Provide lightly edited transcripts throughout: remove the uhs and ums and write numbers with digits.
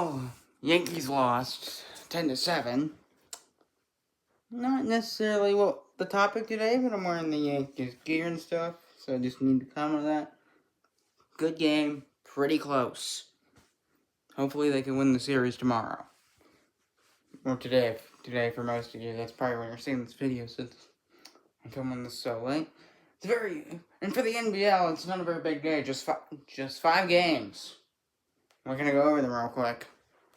Well, Yankees lost 10-7. Not necessarily the topic today, but I'm wearing the Yankees gear and stuff, so I just need to comment on that. Good game, pretty close. Hopefully they can win the series tomorrow. Or today for most of you. That's probably when you're seeing this video, since I'm filming this so late. And for the NBL, it's not a very big day, just 5 games. We're gonna go over them real quick.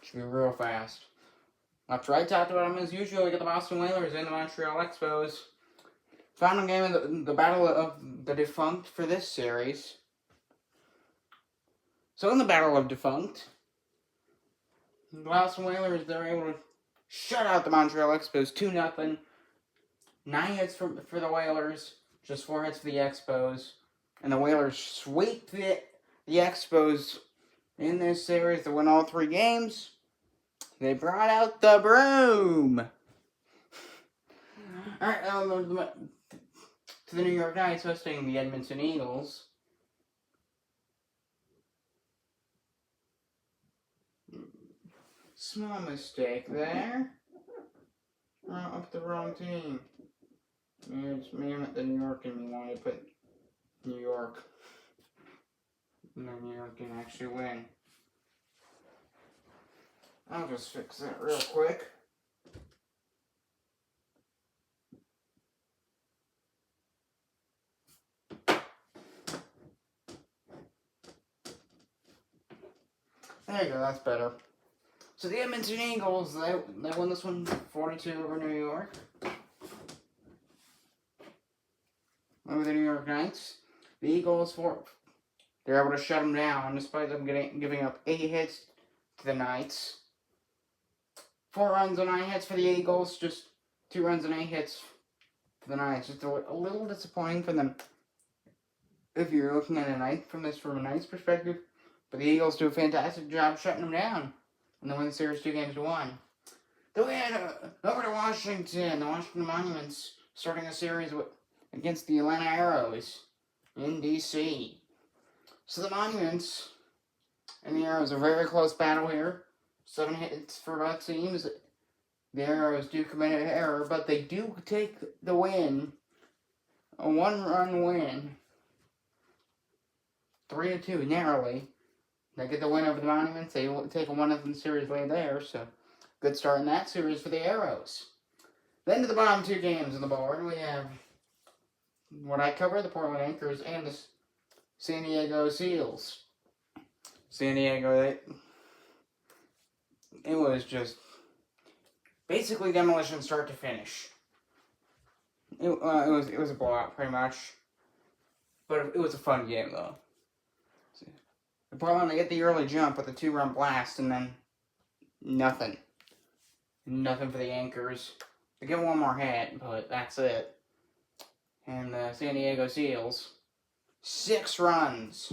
Should be real fast. Left to right, top to bottom as usual. We got the Boston Whalers and the Montreal Expos. Final game of the Battle of the Defunct for this series. So in the Battle of Defunct, the Boston Whalers, they're able to shut out the Montreal Expos 2-0. 9 hits for the Whalers, just 4 hits for the Expos. And the Whalers sweep the Expos in this series to win all 3 games. They brought out the broom. Alright, to the New York Knights hosting the Edmonton Eagles. Small mistake there. Up the wrong team. It's me at the New York and we wanted to put New York. And then New York can actually win. I'll just fix that real quick. There you go, that's better. So the Edmonton Eagles, they won this one 42 over New York. Over the New York Knights. The Eagles, they're able to shut them down despite them giving up 8 hits to the Knights. 4 runs and 9 hits for the Eagles, just 2 runs and 8 hits for the Knights. Just a little disappointing for them if you're looking at it from a Knights perspective. But the Eagles do a fantastic job shutting them down, and they win the series 2-1. Then we had over to Washington. The Washington Monuments starting a series against the Atlanta Arrows in D.C. So the Monuments and the Arrows are a very close battle here. 7 hits for both teams. The Arrows do commit an error, but they do take the win. A 1-run win. 3-2, narrowly. They get the win over the Monuments. They take a 1-0 series lead there, so good start in that series for the Arrows. Then to the bottom 2 games on the board, we have what I cover, the Portland Anchors and the San Diego Seals. San Diego, it was just basically demolition start to finish. It was a blowout pretty much, but it was a fun game though. The Portland, they get the early jump with a 2-run blast, and then nothing for the Anchors. They get 1 more hit, but that's it. And the San Diego Seals, 6 runs.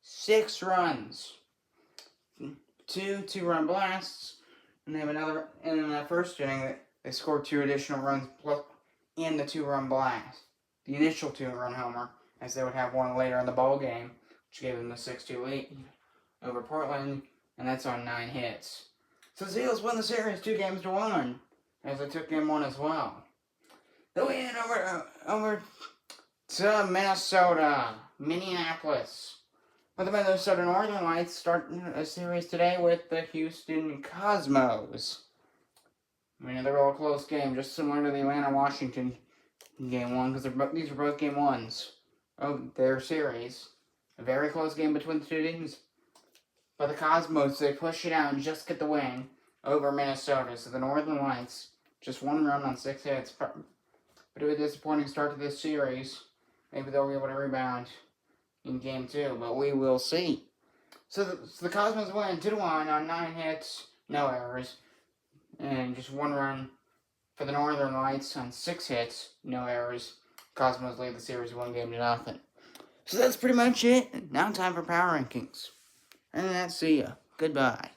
6 runs. 2 2-run blasts, and they have another. And in that first inning, they scored 2 additional runs plus and the 2-run blast, the initial 2-run homer, as they would have one later in the ball game, which gave them the 6-2 lead over Portland, and that's on 9 hits. So the Seals win the series 2-1, as they took game 1 as well. Then we head over to Minneapolis. Well, the Minnesota Northern Lights start a series today with the Houston Cosmos. I mean, they're all close game, just similar to the Atlanta-Washington game 1, because these are both game 1s of their series. A very close game between the 2 teams. But the Cosmos, they push it out and just get the win over Minnesota. So the Northern Lights, just 1 run on 6 hits. But it was a disappointing start to this series. Maybe they'll be able to rebound in game 2, but we will see. So the Cosmos win 2-1 on 9 hits, no errors, and just 1 run for the Northern Lights on 6 hits, no errors. Cosmos lead the series 1-0. So that's pretty much it. Now time for Power Rankings. And that's see ya. Goodbye.